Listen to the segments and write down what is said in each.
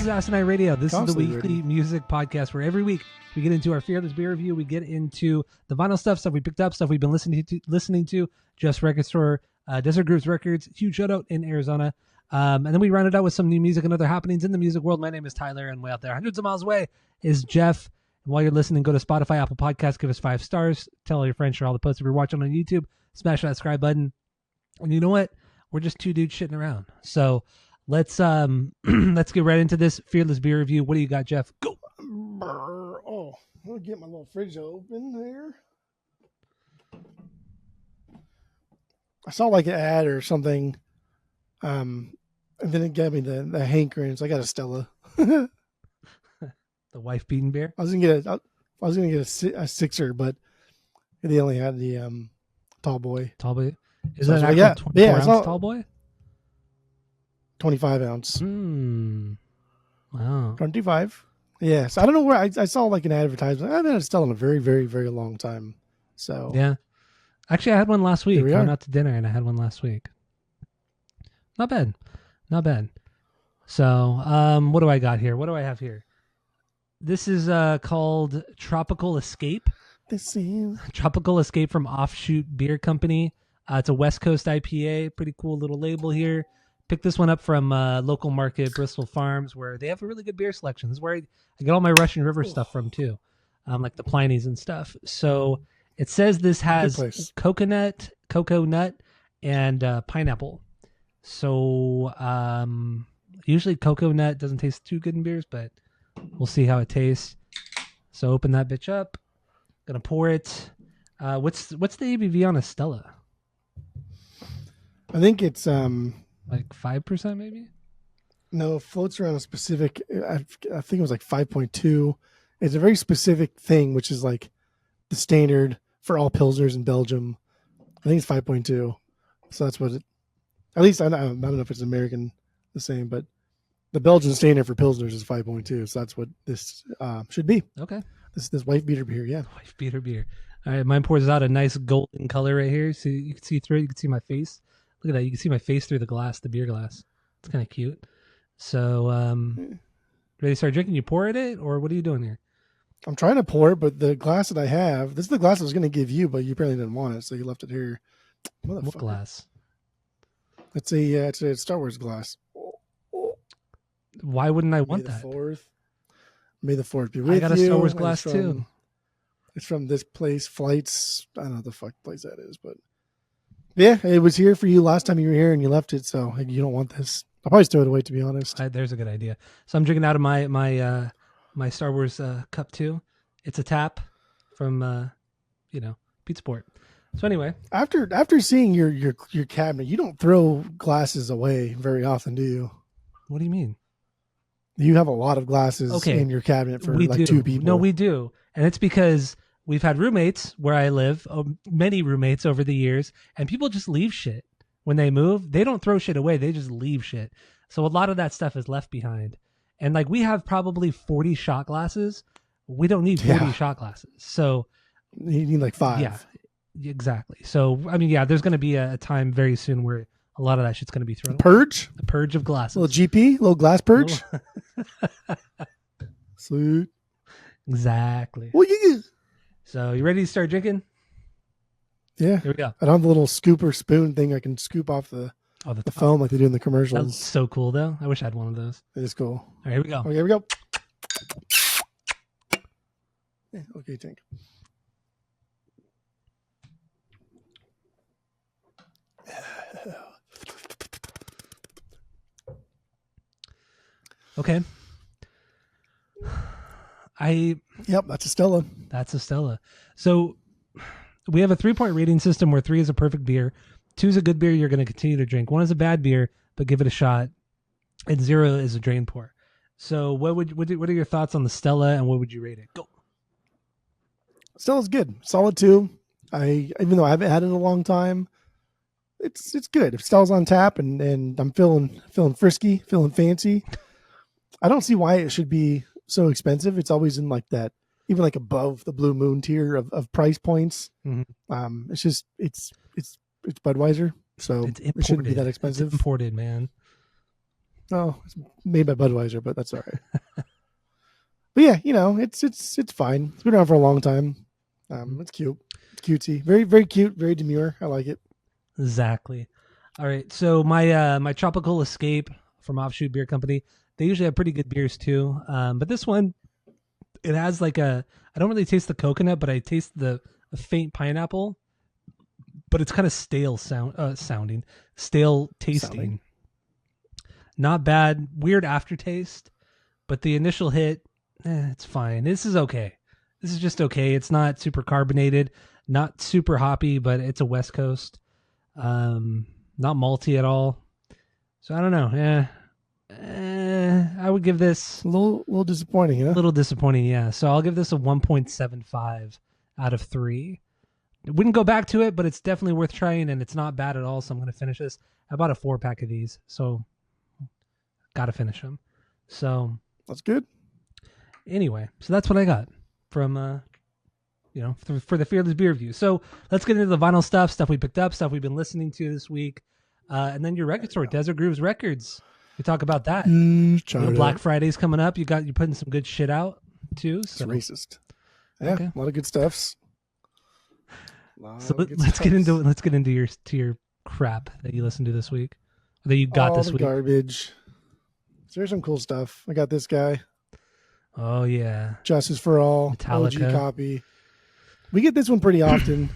is Asinine Radio. This Constantly is the weekly ready. music podcast where every week we get into our Fearless Beer Review. We get into the vinyl stuff we picked up, stuff we've been listening to. Just Record Store, Desert Grooves Records. Huge shout out in Arizona. And then we round it out with some new music and other happenings in the music world. My name is Tyler, and way out there, hundreds of miles away, is Jeff. And while you're listening, go to Spotify, Apple Podcasts, give us 5 stars. Tell all your friends, share all the posts. If you're watching on YouTube, smash that subscribe button. And you know what? We're just two dudes shitting around. So let's let's get right into this Fearless Beer Review. What do you got, Jeff? Go. Oh, I'll get my little fridge open here. I saw like an ad or something, and then it gave me the hankering. So I got a Stella. The wife beating beer. I was gonna get a sixer, but they only had the tall boy. Tall boy. Is So that I an was like, actual 24-ounce tall boy? 25 ounce. Wow. 25. Yes. I don't know where I saw like an advertisement. I've had a Stella in a very, very, very long time. So Yeah. Actually, I had one last week. Here we I went are. out to dinner and I had one last week. Not bad. Not bad. So, what do I got here? What do I have here? This is called Tropical Escape. this is Tropical Escape from Offshoot Beer Company. It's a West Coast IPA. Pretty cool little label here. Picked this one up from local market, Bristol Farms, where they have a really good beer selection. This is where I get all my Russian River stuff from, too. Like the Pliny's and stuff. So it says this has place. coconut, and pineapple. So usually coconut doesn't taste too good in beers, but we'll see how it tastes. So open that bitch up. Gonna pour it. What's the ABV on a Stella? I think it's Like 5% maybe? no, it floats around a specific, I think it was like 5.2. It's a very specific thing, which is like the standard for all Pilsners in Belgium. I think it's 5.2. So that's what it, at least I don't know if it's American the same, but the Belgian standard for Pilsners is 5.2. So that's what this should be. Okay. This wife beater beer, yeah. Wife beater beer. All right, mine pours out a nice golden color right here. So you can see through it. You can see my face. Look at that. You can see my face through the glass, the beer glass. It's kind of cute. So, ready to start drinking? You pour it, or what are you doing here? I'm trying to pour it, but the glass that I have, this is the glass I was going to give you, but you apparently didn't want it, so you left it here. What Motherfucker. glass? It's a Star Wars glass. Why wouldn't I want May the that? 4th. May the 4th be with you. I got a Star Wars And glass too. It's from this place, Flights. I don't know what the fuck place that is, but yeah, it was here for you last time you were here and you left it, so you don't want this. I'll probably throw it away, to be honest. There's a good idea. So I'm drinking out of my Star Wars cup too. It's a tap from Pizza Port. So anyway, After seeing your cabinet, you don't throw glasses away very often, do you? what do you mean? You have a lot of glasses Okay. in your cabinet for We like do. 2 people. No, we do. And it's because we've had roommates where I live, many roommates over the years, and people just leave shit. When they move, they don't throw shit away. They just leave shit. So a lot of that stuff is left behind. And like we have probably 40 shot glasses. We don't need 40 Yeah. shot glasses. So You need like 5. yeah, exactly. So, I mean, yeah, there's going to be a time very soon where a lot of that shit's going to be thrown away. Purge? The purge of glasses. Little GP? Little glass purge? Sweet. Exactly. Well, you So you ready to start drinking? yeah. Here we go. I don't have the little scooper spoon thing I can scoop off the Oh, the foam like they do in the That's commercials. so cool, though. I wish I had one of those. It is cool. All right, here we go. Okay, here we go. Yeah, okay, Tink. Okay. Yep, that's a Stella. That's a Stella. So we have a 3-point rating system where 3 is a perfect beer, 2 is a good beer you're going to continue to drink, 1 is a bad beer but give it a shot, and 0 is a drain pour. So what are your thoughts on the Stella, and what would you rate it? Go. Stella's good. Solid 2. Even though I haven't had it in a long time, it's good. If Stella's on tap and I'm feeling frisky, feeling fancy, I don't see why it should be so expensive. It's always in like that, even like above the Blue Moon tier of price points. Mm-hmm. It's just it's Budweiser, so It's it shouldn't be that expensive. It's imported, man. Oh, it's made by Budweiser, but that's all right. But yeah, it's fine. It's been around for a long time. It's cute. It's cutesy. Very, very cute. Very demure. I like it. Exactly. All right. So my Tropical Escape from Offshoot Beer Company, they usually have pretty good beers too. But this one, it has like I don't really taste the coconut, but I taste a faint pineapple. But it's kind of stale sounding, stale tasting. Not bad. Weird aftertaste, but the initial hit, it's fine. This is okay. This is just okay. It's not super carbonated, not super hoppy, but it's a West Coast. Not malty at all. So I don't know. I would give this a little disappointing, huh? A little disappointing, yeah. So I'll give this a 1.75 out of 3. I wouldn't go back to it, but it's definitely worth trying, and it's not bad at all. So I'm going to finish this. I bought a 4-pack of these, so got to finish them. So that's good. Anyway, so that's what I got from for the Fearless Beer Review. So let's get into the vinyl stuff we picked up, stuff we've been listening to this week, and then your record store, Desert Grooves Records. We talk about that. Black Friday's coming up. You're putting some good shit out too. So. It's racist. Yeah, okay. A lot of good stuffs. So let's get into your crap that you listened to this week, or that you got this week. Garbage. So here's some cool stuff. I got this guy. Oh yeah, Justice for All, Metallica. OG copy. We get this one pretty often.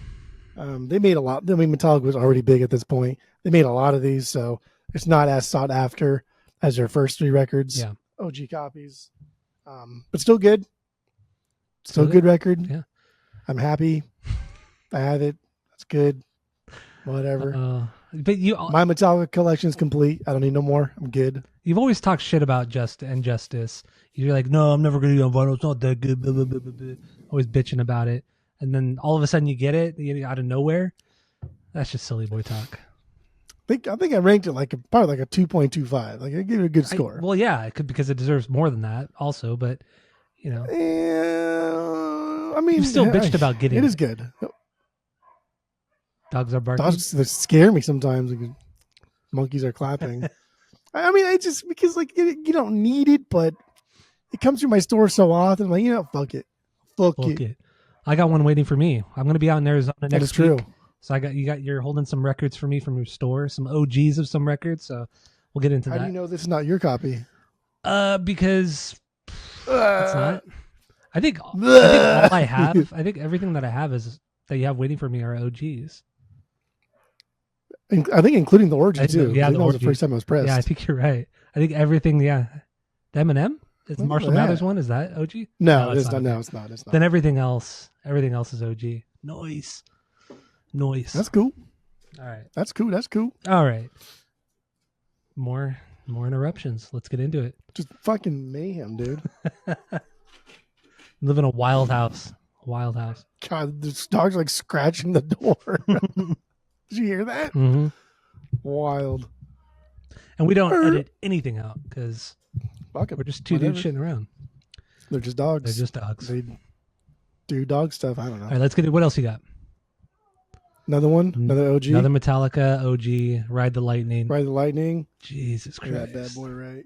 They made a lot. I mean, Metallica was already big at this point. They made a lot of these, so it's not as sought after as their first 3 records. Yeah, OG copies, but still good. Still good record. Yeah, I'm happy. I have it. That's good. Whatever. But my Metallica collection is complete. I don't need no more. I'm good. You've always talked shit about Justice. You're like, no, I'm never going to get on vinyl. It's not that good. Blah, blah, blah, blah, blah. Always bitching about it. And then all of a sudden you get it out of nowhere. That's just silly boy talk. I think I ranked it probably like a 2.25. Like I gave it a good score. Well, yeah, it could, because it deserves more than that also, but I mean, you still bitched about getting it. It is good. Dogs are barking. Dogs scare me sometimes. Monkeys are clapping. I mean, it's just because you don't need it, but it comes through my store so often. I'm like, fuck it. Fuck it. I got one waiting for me. I'm going to be out in Arizona next week. That is true. So you're holding some records for me from your store, some OGs of some records. So we'll get into that. How do you know this is not your copy? Because it's not. I think all I have, I think everything that I have is that you have waiting for me are OGs. I think including the orgy too. Yeah, that was the first time I was pressed. Yeah, I think you're right. I think everything. Yeah, the M&M. Is Marshall Mathers one? Is that OG? No, it's not. No, it's not. It's not. Then everything else is OG. Noise. That's cool. All right. That's cool. All right. More interruptions. Let's get into it. Just fucking mayhem, dude. Live in a wild house. God, this dog's like scratching the door. Did you hear that? Mm-hmm. Wild. And we don't edit anything out because we're just two dudes shitting around. They're just dogs. They do dog stuff. I don't know. All right, let's get it. What else you got? Another one? Another OG? Another Metallica OG. Ride the Lightning. Jesus Christ. That bad boy right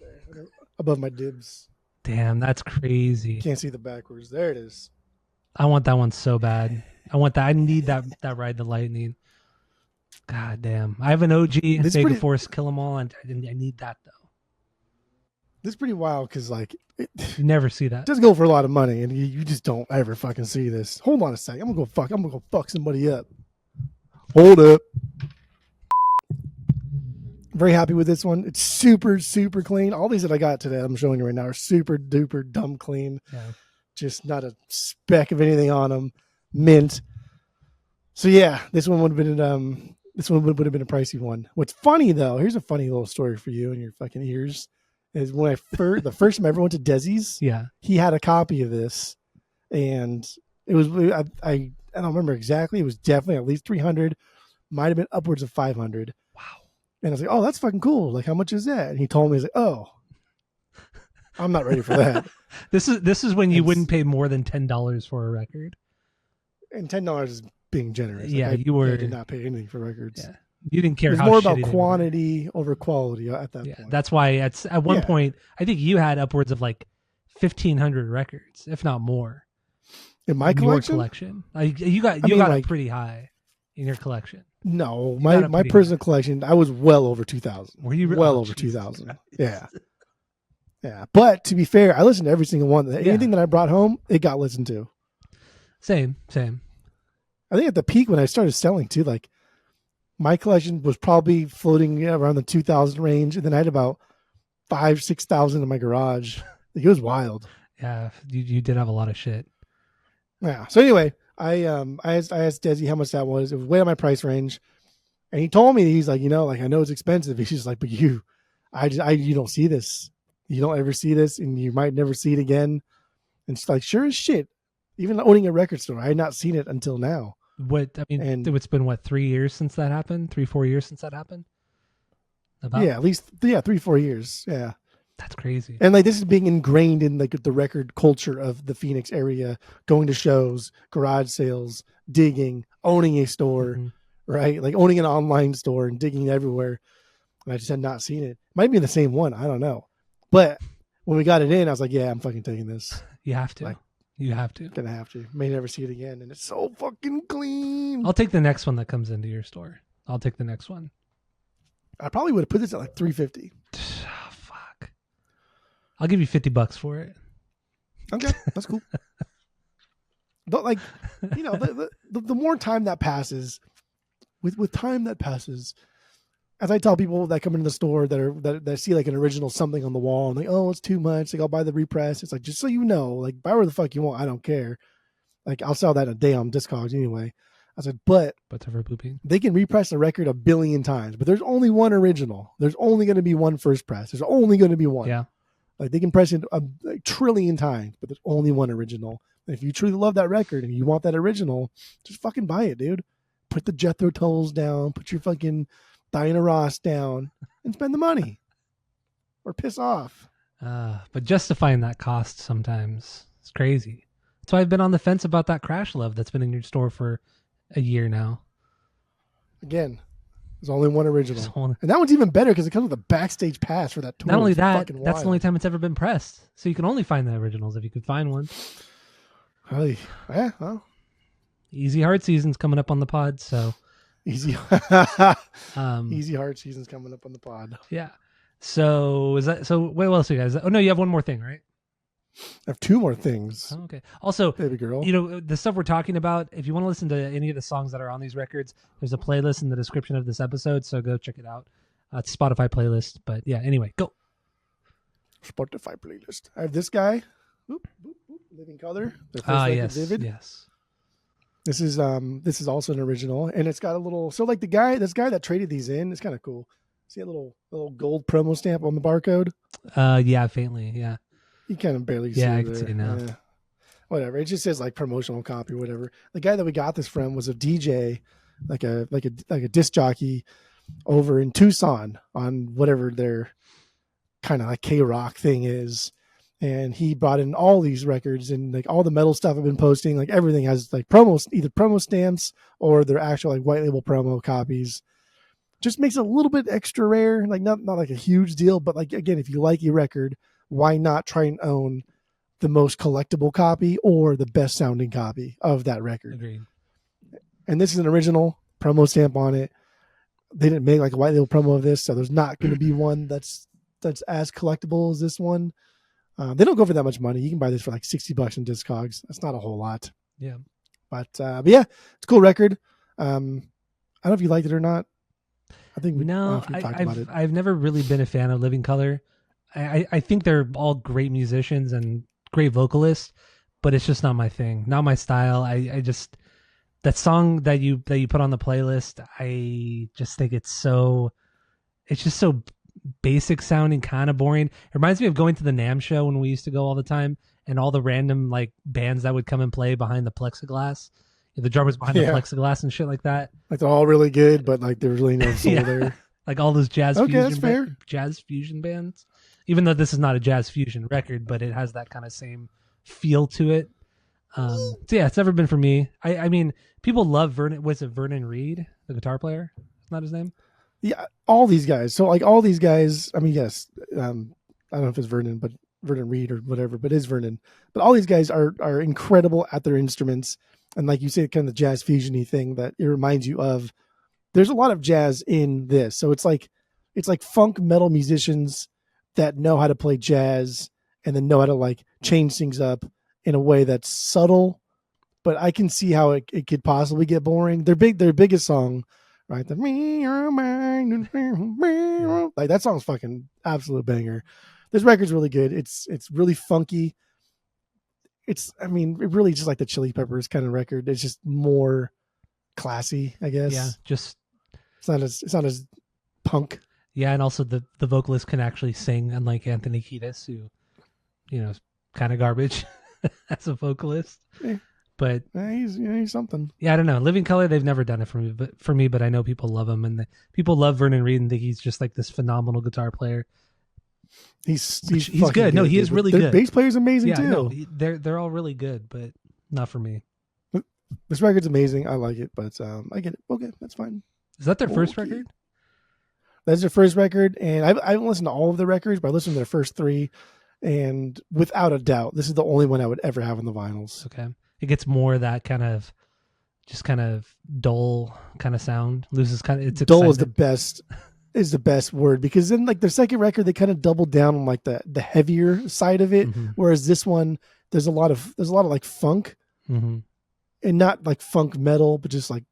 there. Above my dibs. Damn, that's crazy. Can't see the backwards. There it is. I want that one so bad. I need that Ride the Lightning. God damn. I have an OG Mega Force Kill 'Em All, and I need that though. This is pretty wild because you never see that. It does go for a lot of money, and you just don't ever fucking see this. Hold on a second. I'm gonna go fuck somebody up. Hold up. Very happy with this one. It's super, super clean. All these that I got today, I'm showing you right now, are super duper dumb clean. Yeah. Just not a speck of anything on them. Mint. So yeah, this one would have been a pricey one. What's funny though, here's a funny little story for you and your fucking ears. Is when the first time I ever went to Desi's, yeah, he had a copy of this, and it was I don't remember exactly. It was definitely at least 300, might have been upwards of 500. Wow! And I was like, oh, that's fucking cool. Like, how much is that? And he told me, he's like, oh, I'm not ready for that. This is when you wouldn't pay more than $10 for a record, and $10 is being generous. Yeah, like I did not pay anything for records. Yeah. You didn't care It was how more shitty about they were. quantity over quality at that Yeah, point. that's why at one point I think you had upwards of like 1,500 records, if not more, in my in your collection. collection. You got like, up pretty high in your collection. No, You got up my pretty personal high. collection, I was well over 2,000. Were you well oh, over Jesus 2,000? Christ. Yeah, yeah. But to be fair, I listened to every single one. Anything that I brought home, it got listened to. Same. I think at the peak when I started selling too, like my collection was probably floating around the 2,000 range, and then I had about 5,000-6,000 in my garage. It was wild. Yeah, you did have a lot of shit. Yeah. So anyway, I asked Desi how much that was. It was way on my price range, and he told me, he's like, like I know it's expensive. He's just like, but you don't see this. You don't ever see this, and you might never see it again. And it's like, sure as shit. Even owning a record store, I had not seen it until now. It's been 3 years since that happened? 3-4 years since that happened? About? Yeah, at least 3-4 years. Yeah. That's crazy. And like this is being ingrained in like the record culture of the Phoenix area, going to shows, garage sales, digging, owning a store, right? Like owning an online store and digging everywhere. And I just had not seen it. Might be the same one. I don't know. But when we got it in, I was like, yeah, I'm fucking taking this. You have to. You have to. Gonna have to. May never see it again. And it's so fucking clean. I'll take the next one that comes into your store. I'll take the next one. I probably would have put this at like $350. Oh, fuck. I'll give you $50 for it. Okay, that's cool. But like, the more time that passes, with time that passes, as I tell people that come into the store that see like an original something on the wall and like, oh, it's too much. Like I'll buy the repress. It's like, just so you know, like buy where the fuck you want. I don't care. Like I'll sell that in a day on Discogs anyway. I said, but they can repress a record 1 billion times, but there's only one original. There's only going to be one first press. There's only going to be one. Yeah. Like they can press it a trillion times, but there's only one original. And if you truly love that record and you want that original, just fucking buy it, dude. Put the Jethro Tulls down. Put your fucking Diana Ross down and spend the money or piss off. But justifying that cost sometimes it's crazy. That's why I've been on the fence about that Crash Love that's been in your store for a year now. Again, there's only one original. And that one's even better because it comes with a backstage pass for that tour. Not only that, that's the only time it's ever been pressed. So you can only find the originals if you could find one. Really? Yeah, well. Easy Hard Season's coming up on the pod, so Easy Hard Season's coming up on the pod. Yeah. So what else you guys? Oh no, you have one more thing, right? I have 2 more things. Oh, okay. Also, baby girl, the stuff we're talking about, if you want to listen to any of the songs that are on these records, there's a playlist in the description of this episode, so go check it out. It's a Spotify playlist, but yeah, anyway, go. Spotify playlist. I have this guy, Living Color. Yes, Vivid. Yes. This is also an original, and it's got a little, so like this guy that traded these in, it's kind of cool. See a little gold promo stamp on the barcode? Yeah, faintly, yeah. You kind of barely see it. Yeah, I can see it now. Whatever. It just says like promotional copy or whatever. The guy that we got this from was a DJ, like a disc jockey over in Tucson on whatever their kind of like K-Rock thing is. And he brought in all these records and like all the metal stuff I've been posting, like everything has like promos, either promo stamps or their actual like white label promo copies. Just makes it a little bit extra rare, like not like a huge deal, but like, again, if you like a record, why not try and own the most collectible copy or the best sounding copy of that record? Agreed. And this is an original promo stamp on it. They didn't make like a white label promo of this, so there's not going to be one that's as collectible as this one. They don't go for that much money. You can buy this for like $60 in Discogs. That's not a whole lot. Yeah. But yeah, it's a cool record. I don't know if you liked it or not. I think I've never really been a fan of Living Color. I think they're all great musicians and great vocalists, but it's just not my thing, not my style. I just, that song that you put on the playlist, I just think it's just so basic sounding, kind of boring. It reminds me of going to the NAMM show when we used to go all the time, and all the random like bands that would come and play behind the plexiglass. The drummers behind the plexiglass and shit like that. Like they're all really good, but like there's really no soul there. Like all those jazz fusion bands. Even though this is not a jazz fusion record, but it has that kind of same feel to it. So yeah, it's never been for me. I mean, people love Vernon. Was it Vernon Reid, the guitar player? not his name. Yeah, all these guys. So like all these guys. I mean, yes. I don't know if it's Vernon, but Vernon Reed or whatever, but it's Vernon. But all these guys are incredible at their instruments, and like you say, kind of the jazz fusiony thing that it reminds you of. There's a lot of jazz in this, so it's like funk metal musicians that know how to play jazz and then know how to like change things up in a way that's subtle, but I can see how it could possibly get boring. Their biggest song, right? The like that song's fucking absolute banger. This record's really good. It's really funky. I mean, it really just like the Chili Peppers kind of record. It's just more classy, I guess. Yeah, just it's not as punk. Yeah, and also the vocalist can actually sing, unlike Anthony Kiedis, who, is kind of garbage as a vocalist. Yeah. But he's something. Yeah, I don't know. Living Color, they've never done it for me, but I know people love him, and people love Vernon Reid and think he's just like this phenomenal guitar player. He's good. No, he is really good. Bass player's amazing too. No, they're all really good, but not for me. This record's amazing. I like it, but I get it. Okay, that's fine. Is that their first record? That's their first record, and I haven't listened to all of the records, but I listened to their first 3, and without a doubt, this is the only one I would ever have on the vinyls. Okay, it gets more that kind of dull kind of sound. Loses kind of its dull excitement. is the best word, because then like their second record they kind of doubled down on like the heavier side of it, whereas this one there's a lot of like funk, and not like funk metal, but just like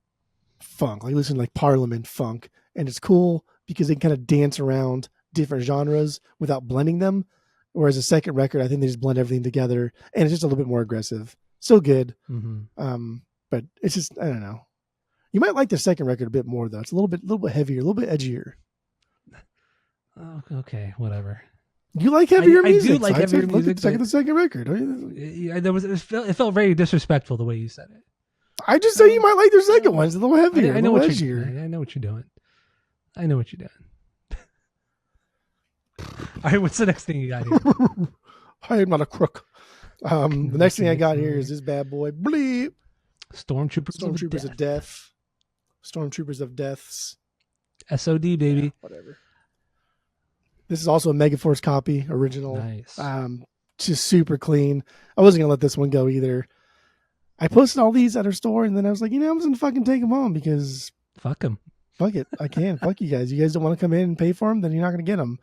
funk, like listen to like Parliament funk, and it's cool because they kind of dance around different genres without blending them. Whereas the second record, I think they just blend everything together, and it's just a little bit more aggressive. So good. But it's just, I don't know. You might like the second record a bit more though. It's a little bit heavier, a little bit edgier. Oh, okay, whatever. You like heavier music? I do like heavier music. The second record. It felt very disrespectful the way you said it. I just say you might like their second one. It's a little heavier. I know what you're doing. I know what you're doing. All right, what's the next thing you got here? I am not a crook. The next thing I got here is this bad boy. Bleep. Stormtroopers of Death. Stormtroopers of Deaths. SOD, baby. Yeah, whatever. This is also a Megaforce copy, original. Nice. Just super clean. I wasn't gonna let this one go either. I posted all these at our store, and then I was like, I'm just gonna fucking take them home because fuck them. Fuck it, I can. Fuck you guys. You guys don't want to come in and pay for them, then you're not gonna get them.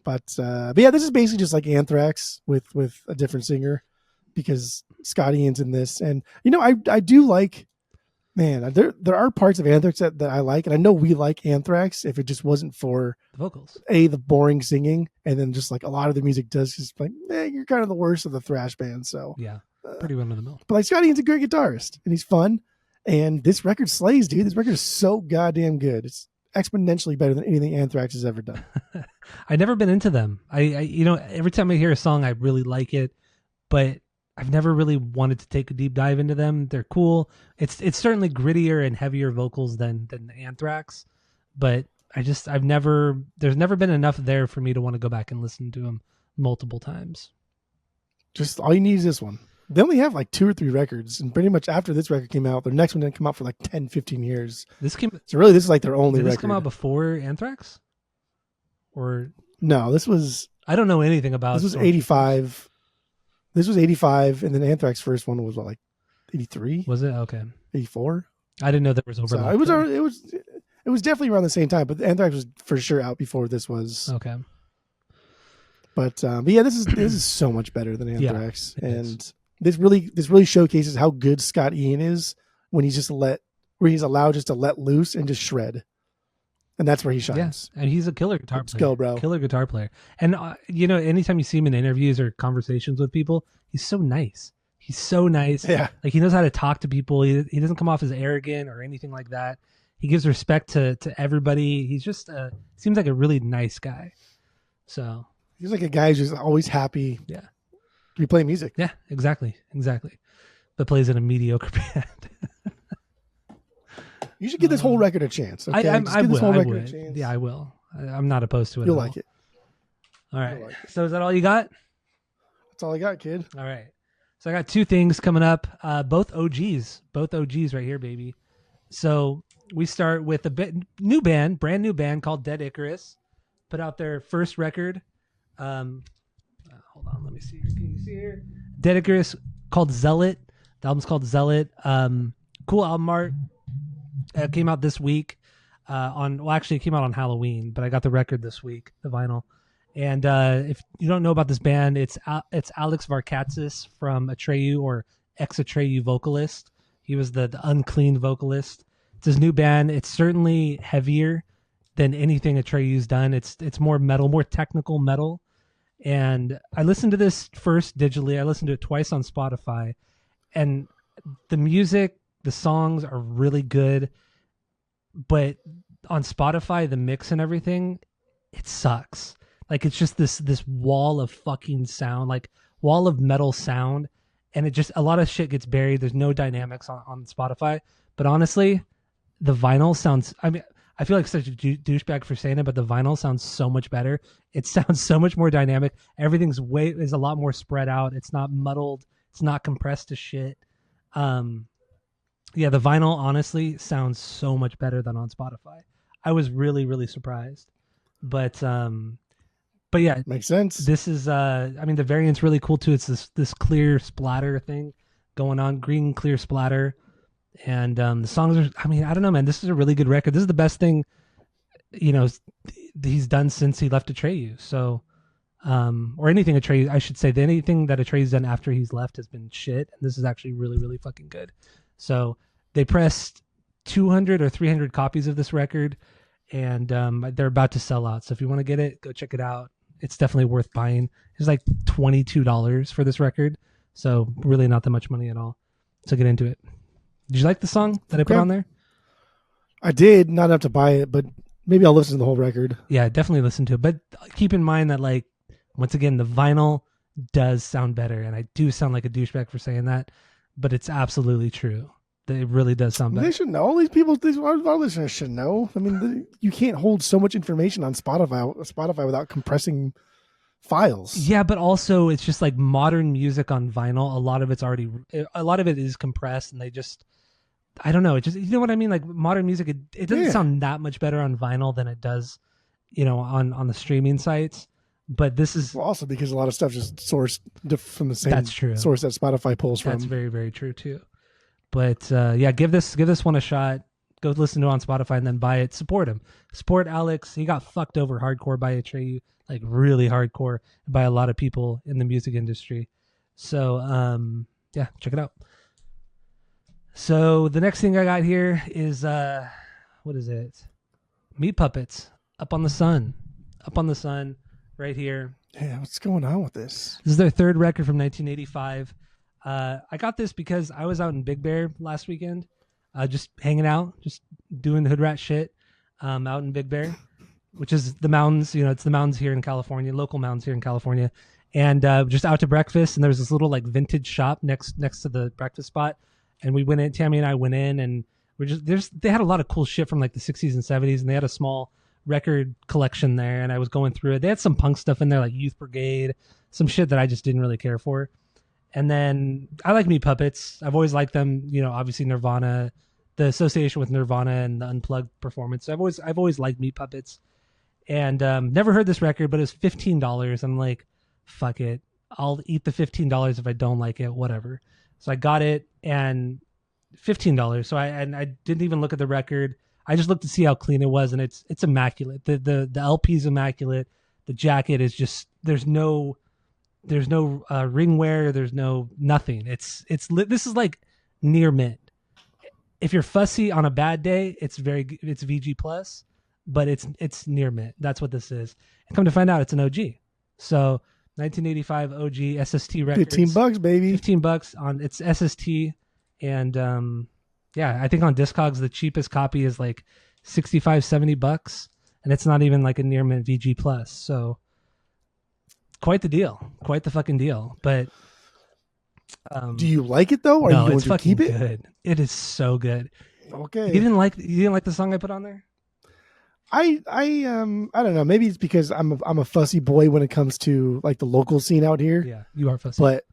But yeah, this is basically just like Anthrax with a different singer, because Scott Ian's in this, and I do like. Man, there are parts of Anthrax that I like, and I know we like Anthrax if it just wasn't for the vocals, the boring singing, and then just like a lot of the music does just like, you're kind of the worst of the thrash band. So yeah, pretty run of the mill. But like Scott Ian's a great guitarist, and he's fun, and this record slays, dude. This record is so goddamn good. It's exponentially better than anything Anthrax has ever done. I've never been into them. I every time I hear a song, I really like it, but I've never really wanted to take a deep dive into them. They're cool. It's certainly grittier and heavier vocals than Anthrax, but there's never been enough there for me to want to go back and listen to them multiple times. Just all you need is this one. They only have like 2 or 3 records, and pretty much after this record came out, their next one didn't come out for like 10, 15 years. This is like their only record. Did this come out before Anthrax? Or no, this was... I don't know anything about... This was 85. This was 85, and then Anthrax's first one was like 83. Was it? Okay. 84. I didn't know there was overlap. So it was definitely around the same time, but Anthrax was for sure out before this was. Okay. But yeah, this is so much better than Anthrax, yeah, and this really showcases how good Scott Ian is when he's allowed just to let loose and just shred. And that's where he shines. Yes, and he's a killer guitar player. Let's go, bro. Killer guitar player. And, anytime you see him in interviews or conversations with people, he's so nice. He's so nice. Yeah. Like, he knows how to talk to people. He doesn't come off as arrogant or anything like that. He gives respect to everybody. He's just seems like a really nice guy. So he's like a guy who's just always happy. Yeah. To be playing music. Yeah, exactly. But plays in a mediocre band. You should give this whole record a chance. Okay? I will. Yeah, I will. I'm not opposed to it. You'll like it. All right. Like so is that all you got? That's all I got, kid. All right. So I got 2 things coming up. Both OGs right here, baby. So we start with a brand new band called Dead Icarus. Put out their first record. Hold on, let me see. Can you see here? Dead Icarus, called Zealot. The album's called Zealot. Cool album art. It came out this week. Actually, it came out on Halloween, but I got the record this week, the vinyl. And if you don't know about this band, it's Alex Varkatsis from Atreyu, or ex-Atreyu vocalist. He was the unclean vocalist. It's his new band. It's certainly heavier than anything Atreyu's done. It's more metal, more technical metal. And I listened to this first digitally. I listened to it twice on Spotify. And the music, the songs are really good. But on Spotify, the mix and everything, it sucks. Like, it's just this wall of fucking sound, like wall of metal sound. And it just, a lot of shit gets buried. There's no dynamics on Spotify. But honestly, the vinyl sounds, I mean, I feel like such a douchebag for saying it, but the vinyl sounds so much better. It sounds so much more dynamic. Everything's is a lot more spread out. It's not muddled. It's not compressed to shit. Yeah, the vinyl honestly sounds so much better than on Spotify. I was really, really surprised. But yeah, makes sense. This is I mean, the variant's really cool too. It's this clear splatter thing going on, green clear splatter. And the songs are, I mean, I don't know, man. This is a really good record. This is the best thing, he's done since he left Atreyu. So, or anything Atreyu, I should say, anything that Atreyu's done after he's left has been shit. And this is actually really, really fucking good. So they pressed 200 or 300 copies of this record, and they're about to sell out. So if you want to get it, go check it out. It's definitely worth buying. It's like $22 for this record. So really not that much money at all. So get into it. Did you like the song that I put on there? I did. Not enough to buy it, but maybe I'll listen to the whole record. Yeah, definitely listen to it. But keep in mind that, like, once again, the vinyl does sound better. And I do sound like a douchebag for saying that, but it's absolutely true. It really does sound better. They should know. Our listeners should know. I mean, you can't hold so much information on Spotify without compressing files. Yeah, but also it's just like modern music on vinyl. A lot of it is compressed, and they just, I don't know. It just, you know what I mean? Like modern music, it doesn't sound that much better on vinyl than it does, on the streaming sites. But this is also because a lot of stuff is sourced from the same that's true. source that Spotify pulls from. That's very, very true too. But yeah, give this one a shot. Go listen to it on Spotify and then buy it. Support him. Support Alex. He got fucked over hardcore by Atreyu, like really hardcore, by a lot of people in the music industry. So yeah, check it out. So the next thing I got here is what is it? Meat Puppets, Up on the Sun. Up on the Sun, right here. Yeah, what's going on with this? This is their third record from 1985. I got this because I was out in Big Bear last weekend, just hanging out, just doing hood rat shit, out in Big Bear, which is the mountains. It's the mountains here in California, local mountains here in California, and just out to breakfast. And there was this little like vintage shop next to the breakfast spot, and we went in. Tammy and I went in, and they had a lot of cool shit from like the 60s and 70s, and they had a small record collection there. And I was going through it. They had some punk stuff in there, like Youth Brigade, some shit that I just didn't really care for. And then I like Meat Puppets. I've always liked them. Obviously Nirvana, the association with Nirvana and the Unplugged performance. So I've always liked Meat Puppets, and never heard this record, but it was $15. I'm like, fuck it, I'll eat the $15 if I don't like it, whatever. So I got it, and $15. So I didn't even look at the record. I just looked to see how clean it was, and it's immaculate. The LP's immaculate. The jacket is just there's no ring wear. There's no nothing. This is like near mint. If you're fussy on a bad day, it's VG plus, but it's near mint. That's what this is. And come to find out, it's an OG. So 1985 OG SST records. $15, baby. $15 on its SST, and yeah, I think on Discogs the cheapest copy is like $65-$70, and it's not even like a near mint VG plus. So quite the deal, quite the fucking deal. But do you like it though? Or no, you it's fucking keep it? good. It is so good. Okay. You didn't like the song I put on there? I don't know. Maybe it's because I'm a fussy boy when it comes to like the local scene out here. Yeah, you are fussy. But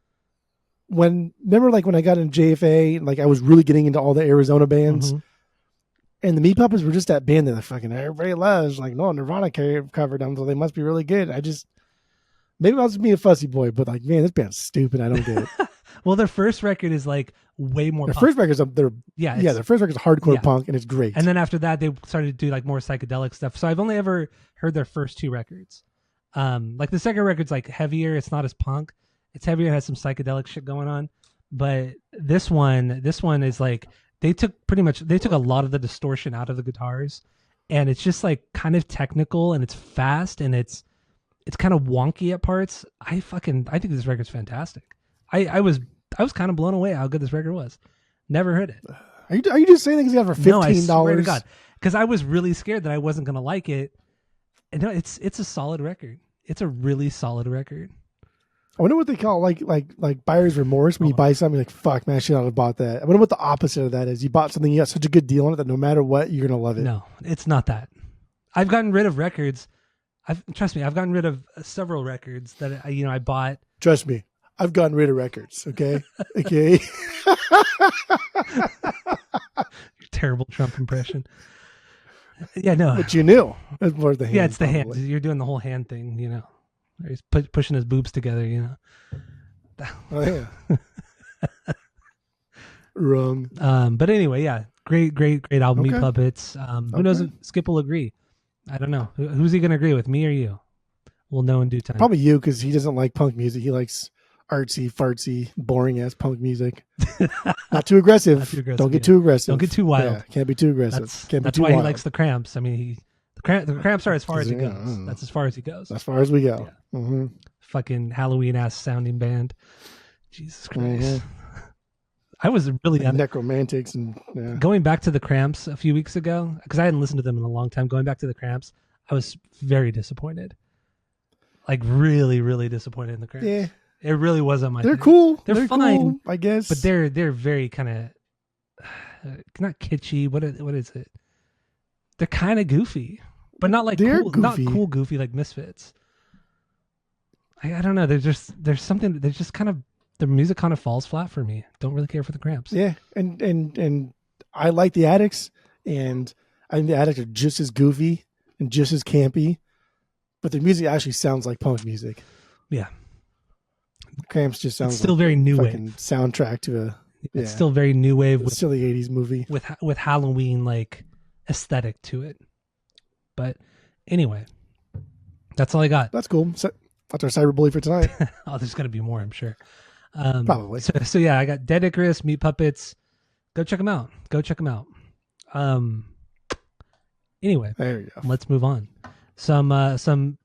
remember when I got in JFA, like I was really getting into all the Arizona bands. Mm-hmm. And the Meat Puppets were just that band that fucking everybody loves. Like, no, Nirvana covered them, so they must be really good. Maybe I'll just be a fussy boy, but like, man, this band's stupid. I don't get it. Well, their first record is like way more Their punk. first record's their first record's hardcore punk, and it's great. And then after that, they started to do like more psychedelic stuff. So I've only ever heard their first 2 records. Like the second record's like heavier. It's not as punk. It's heavier. It has some psychedelic shit going on. But this one is like they took a lot of the distortion out of the guitars, and it's just like kind of technical, and it's fast, and it's kind of wonky at parts. I think this record's fantastic. I was kind of blown away how good this record was. Never heard it. Are you just saying things you got for $15? No, I swear to God, because I was really scared that I wasn't gonna like it. And no, it's a solid record. It's a really solid record. I wonder what they call like buyer's remorse when you buy something like, fuck man, I should not have bought that. I wonder what the opposite of that is. You bought something, you got such a good deal on it that no matter what, you're gonna love it. No, it's not that. I've gotten rid of records. Trust me, I've gotten rid of several records that I bought. Trust me, I've gotten rid of records. Okay, okay. Your terrible Trump impression. Yeah, no. But you knew it's more the hand. Yeah, it's the probably. hand. You're doing the whole hand thing. He's pushing his boobs together. Oh yeah. Wrong. But anyway, yeah, great album, Okay. Meat Puppets. Who knows if Skip will agree? I don't know. Who's he going to agree with, me or you? We'll know in due time. Probably you, because he doesn't like punk music. He likes artsy, fartsy, boring ass punk music. Not too aggressive. Not too aggressive, Don't get yeah. too aggressive. Don't get too wild. Yeah, can't be too aggressive. That's why he likes the Cramps. I mean, the Cramps are as far as he Yeah, goes. That's as far as he goes. as far as we go. Yeah. Mm-hmm. Fucking Halloween ass sounding band. Jesus Christ. Mm-hmm. I was really Necromantics and going back to the Cramps a few weeks ago, because I hadn't listened to them in a long time. Going back to the Cramps, I was very disappointed. Like really, really disappointed in the Cramps. Yeah. It really wasn't my They're thing. cool. They're fine, cool, I guess. but they're very kind of not kitschy. What is it? They're kind of goofy, but not like They're cool, not goofy. cool goofy like Misfits. I don't know. There's something. There's just kind of the music kind of falls flat for me. Don't really care for the Cramps. Yeah, and I like the Addicts, and I think the Addicts are just as goofy and just as campy, but their music actually sounds like punk music. Yeah. Cramps just sounds It's still like very new fucking wave. soundtrack to a It's still very new wave it's still the 80s movie. with Halloween like aesthetic to it. But anyway, that's all I got. That's cool. So, that's our cyberbully for tonight. Oh, there's gonna be more, I'm sure. Probably. So yeah, I got Dead Icarus, Meat Puppets. Go check them out. Anyway, There you go. let's move on. Some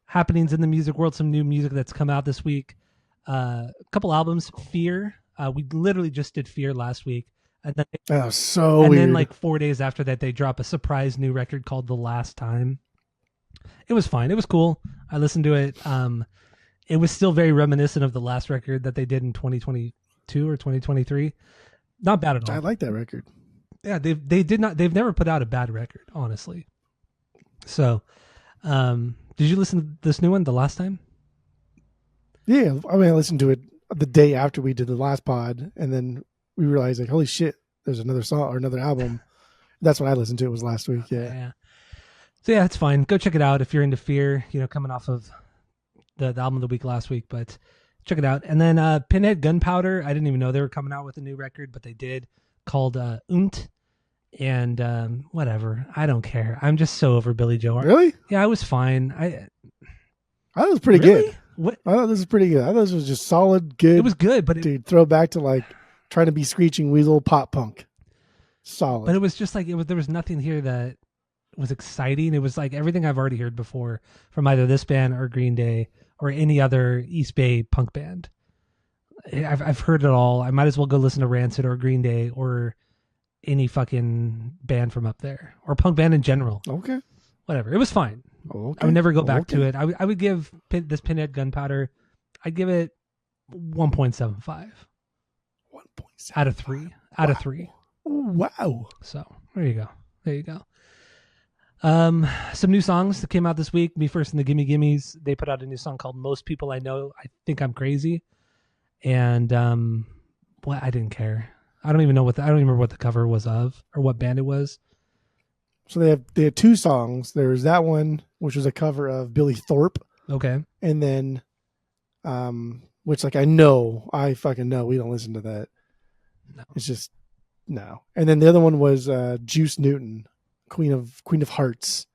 happenings in the music world. Some new music that's come out this week. A couple albums. Fear. We literally just did Fear last week, and then That was so and weird. then like 4 days after that, they drop a surprise new record called The Last Time. It was fine. It was cool. I listened to it. It was still very reminiscent of the last record that they did in 2022 or 2023. Not bad at all. I like that record. Yeah, they've never put out a bad record, honestly. So, did you listen to this new one the last time? Yeah, I mean, I listened to it the day after we did the last pod, and then we realized, like, holy shit, there's another song or another album. That's when I listened to it, was last week. Yeah. So yeah, it's fine. Go check it out if you're into Fear. Coming off of the album of the week last week, but check it out. And then Pinhead Gunpowder. I didn't even know they were coming out with a new record, but they did, called Unt. And whatever. I don't care. I'm just so over Billy Joe. Really? Yeah, I was fine. I thought it was pretty Really? good. What? I thought this was pretty good. I thought this was just solid, good. It was good, but to throw back to like trying to be Screeching Weasel pop punk. Solid. But it was just like there was nothing here that was exciting. It was like everything I've already heard before from either this band or Green Day or any other East Bay punk band. I've heard it all. I might as well go listen to Rancid or Green Day or any fucking band from up there or punk band in general. Okay. Whatever. It was fine. Okay. I would never go back to it. I would give this Pinhead Gunpowder, I'd give it 1.75. 1.7 out of 3. Out of 3. Wow. So there you go. Some new songs that came out this week. Me First and the Gimme Gimmes. They put out a new song called Most People I Know I Think I'm Crazy. And I didn't care. I don't even remember what the cover was of or what band it was. So they have two songs. There's that one, which was a cover of Billy Thorpe, Okay. and then which like I fucking know we don't listen to that. No. It's just no. And then the other one was Juice Newton, Queen of Hearts.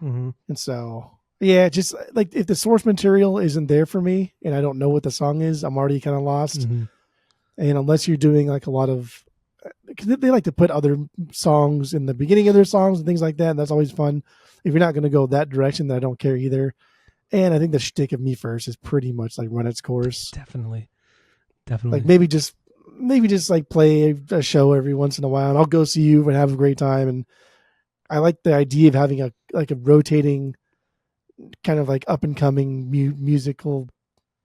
Mm-hmm. And so yeah, just like if the source material isn't there for me and I don't know what the song is, I'm already kind of lost. Mm-hmm. And unless you're doing like a lot of, because they like to put other songs in the beginning of their songs and things like that, and that's always fun. If you're not going to go that direction, then I don't care either. And I think the shtick of Me First is pretty much like run its course. Definitely. Like maybe just like play a show every once in a while, and I'll go see you and have a great time. And I like the idea of having a rotating kind of like up and coming musical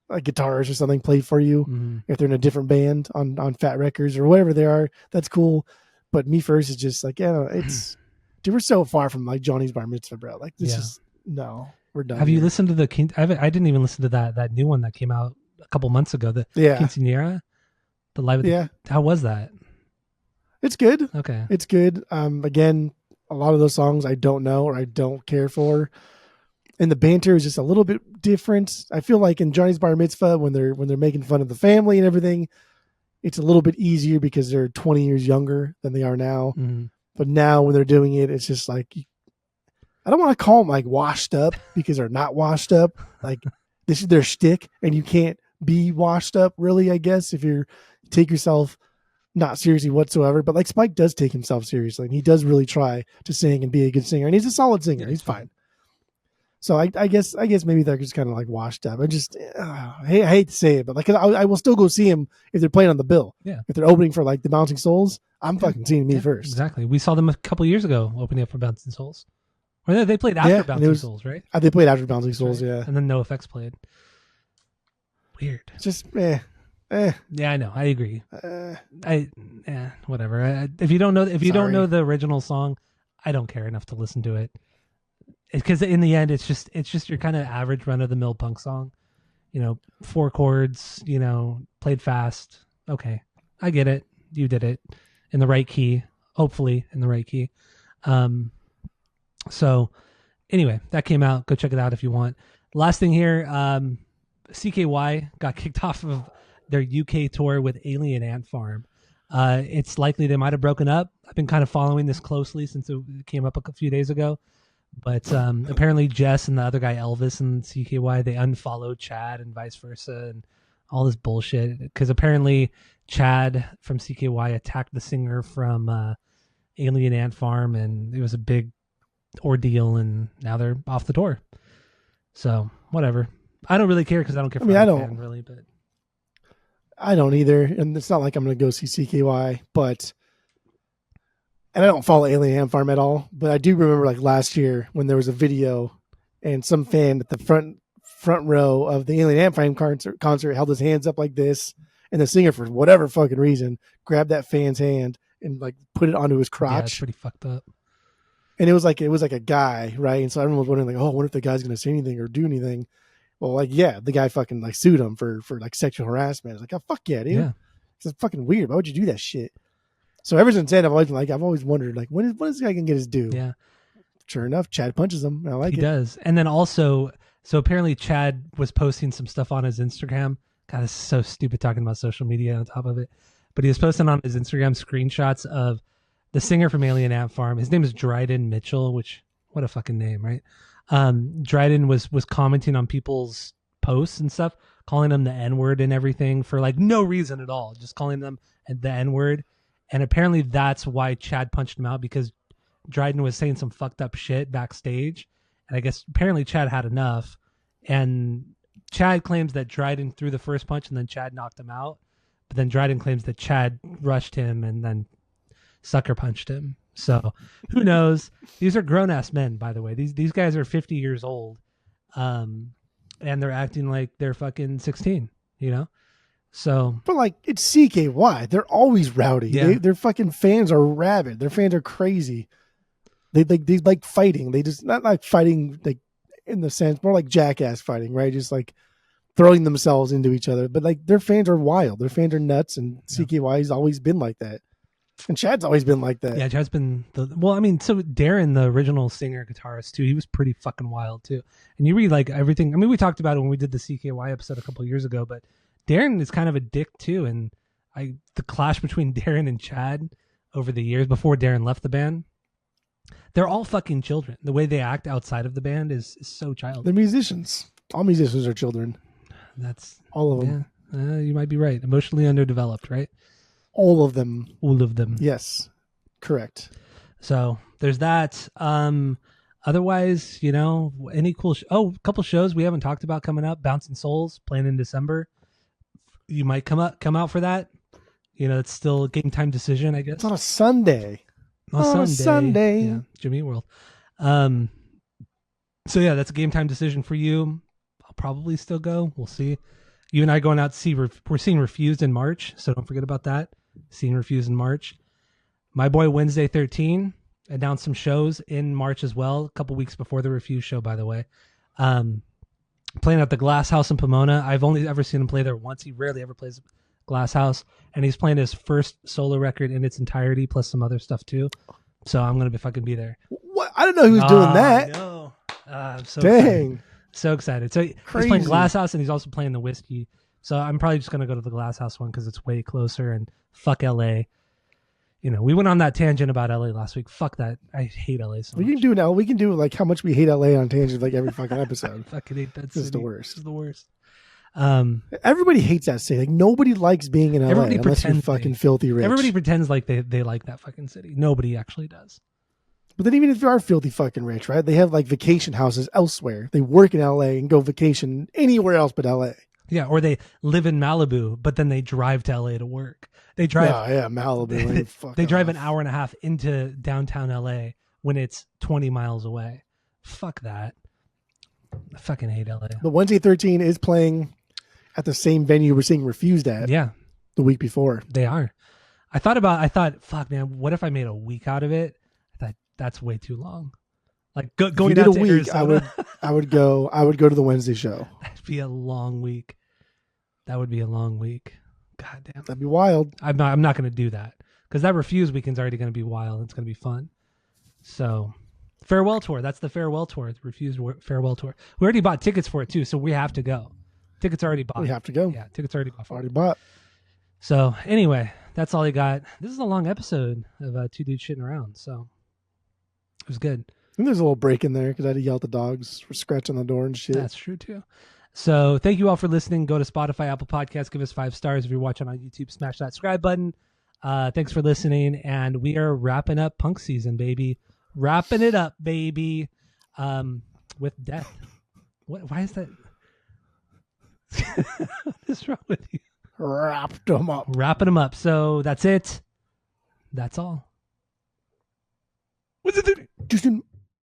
like guitars or something played for you. Mm-hmm. If they're in a different band on Fat Records or whatever they are, that's cool. But Me First is just like, yeah, it's dude, we're so far from like Johnny's Bar Mitzvah, bro. Like this is no, we're done. Have you listened to the I didn't even listen to that new one that came out a couple months ago, the Quinceañera, the live. How was that? It's good. Okay. It's good. Again, a lot of those songs I don't know or I don't care for. And the banter is just a little bit different. I feel like in Johnny's Bar Mitzvah, when they're making fun of the family and everything, it's a little bit easier because they're 20 years younger than they are now. Mm-hmm. But now when they're doing it, it's just like, I don't want to call them like washed up because they're not washed up. Like this is their shtick, and you can't be washed up really, I guess, if you take yourself not seriously whatsoever. But like Spike does take himself seriously, and he does really try to sing and be a good singer, and he's a solid singer. He's fine. So I guess maybe they're just kind of like washed up. I just I hate to say it, but like I will still go see him if they're playing on the bill. Yeah. If they're opening for like the Bouncing Souls, I'm fucking seeing Me First. Exactly. We saw them a couple years ago opening up for Bouncing Souls. Or they played after Bouncing Souls, right? They played after Bouncing Souls, yeah. And then No Effects played. Weird. Just Yeah, I know. I agree. Whatever. If you don't know know the original song, I don't care enough to listen to it. Because in the end, it's just your kind of average run of the mill punk song, 4 chords, played fast. Okay, I get it. You did it in the right key, hopefully in the right key. So anyway, that came out. Go check it out if you want. Last thing here, CKY got kicked off of their UK tour with Alien Ant Farm. It's likely they might have broken up. I've been kind of following this closely since it came up a few days ago. But apparently Jess and the other guy Elvis and CKY, they unfollowed Chad and vice versa and all this bullshit. Because apparently Chad from CKY attacked the singer from Alien Ant Farm, and it was a big ordeal, and now they're off the tour. So whatever. I don't really care because I don't care. I don't really, but I don't either. And it's not like I'm going to go see CKY, but. And I don't follow Alien Ant Farm at all, but I do remember like last year when there was a video and some fan at the front row of the Alien Ant Farm concert held his hands up like this, and the singer, for whatever fucking reason, grabbed that fan's hand and like put it onto his crotch. Yeah, it's pretty fucked up. And it was like a guy, right? And so everyone was wondering like, oh, what if the guy's going to say anything or do anything? Well, like, yeah, the guy fucking like sued him for like sexual harassment. It's like, oh, fuck yeah, dude. Yeah. It's fucking weird. Why would you do that shit? So ever since then, I've always wondered, like, when is this guy gonna get his due? Yeah. Sure enough, Chad punches him. I like it. He does. And then also, so apparently Chad was posting some stuff on his Instagram. God, this is so stupid talking about social media on top of it. But he was posting on his Instagram screenshots of the singer from Alien Ant Farm. His name is Dryden Mitchell, which, what a fucking name, right? Dryden was commenting on people's posts and stuff, calling them the N-word and everything for like no reason at all. Just calling them the N-word. And apparently that's why Chad punched him out, because Dryden was saying some fucked up shit backstage. And I guess apparently Chad had enough. And Chad claims that Dryden threw the first punch and then Chad knocked him out. But then Dryden claims that Chad rushed him and then sucker punched him. So who knows? These are grown-ass men, by the way. These guys are 50 years old. And they're acting like they're fucking 16, So, but like it's CKY, they're always rowdy. Yeah. Their fucking fans are rabid. Their fans are crazy. They like fighting. They just not like fighting like in the sense more like jackass fighting, right? Just like throwing themselves into each other. But like their fans are wild. Their fans are nuts, and CKY has always been like that. And Chad's always been like that. Yeah, Chad's been so Darren, the original singer guitarist too, he was pretty fucking wild too. And you read like everything. I mean, we talked about it when we did the CKY episode a couple years ago, but Darren is kind of a dick too. And the clash between Darren and Chad over the years before Darren left the band, they're all fucking children. The way they act outside of the band is so childish. They're musicians. All musicians are children. That's all of them. Yeah, you might be right. Emotionally underdeveloped, right? All of them. All of them. Yes, correct. So there's that. Otherwise, any cool? A couple shows we haven't talked about coming up. Bouncing Souls playing in December. You might come out for that. It's still a game time decision, I guess. It's on a Sunday. On Sunday. Yeah, Jimmy Eat World. So yeah, that's a game time decision for you. I'll probably still go. We'll see. You and I going out to see. We're seeing Refused in March, so don't forget about that. Seeing Refused in March. My boy Wednesday 13 announced some shows in March as well. A couple weeks before the Refused show, by the way. Playing at the Glass House in Pomona. I've only ever seen him play there once. He rarely ever plays Glass House, and he's playing his first solo record in its entirety, plus some other stuff too. So I'm gonna fucking be there. What? I didn't know he was doing that. No. I'm so Dang. excited. So excited. So Crazy. He's playing Glass House, and he's also playing the Whiskey. So I'm probably just gonna go to the Glass House one because it's way closer. And fuck LA. We went on that tangent about LA last week. Fuck that. I hate LA so much. We can do now. We can do like how much we hate LA on tangents like every fucking episode. I fucking hate that city. It's the worst. It's the worst. Everybody hates that city. Like nobody likes being in LA Everybody unless you're pretends fucking filthy rich. Everybody pretends like they like that fucking city. Nobody actually does. But then even if you are filthy fucking rich, right? They have like vacation houses elsewhere. They work in LA and go vacation anywhere else but LA. Yeah, or they live in Malibu, but then they drive to LA to work. They drive. Malibu. They drive an hour and a half into downtown LA when it's 20 miles away. Fuck that. I fucking hate LA. But Wednesday 13 is playing at the same venue we're seeing Refused at. Yeah. The week before. They are. I thought, fuck man, what if I made a week out of it? I thought that's way too long. Like going out to week, Arizona. I would go to the Wednesday show. That'd be a long week. That would be a long week. God damn. That'd be wild. I'm not going to do that because that Refused weekend's already going to be wild. It's going to be fun. So farewell tour. That's the farewell tour. The Refused farewell tour. We already bought tickets for it too, so we have to go. Tickets already bought. We have to go. Yeah, tickets already bought. Already bought. So anyway, that's all I got. This is a long episode of two dudes shitting around. So it was good. I think there's a little break in there because I had to yell at the dogs for scratching the door and shit. That's true too. So thank you all for listening. Go to Spotify, Apple Podcasts, give us 5 stars. If you're watching on YouTube, smash that subscribe button. Thanks for listening. And we are wrapping up punk season, baby. Wrapping it up, baby. With death. Why is that? What's wrong with you? Wrapped them up. Wrapping them up. So that's it. That's all. What's it doing? Justin.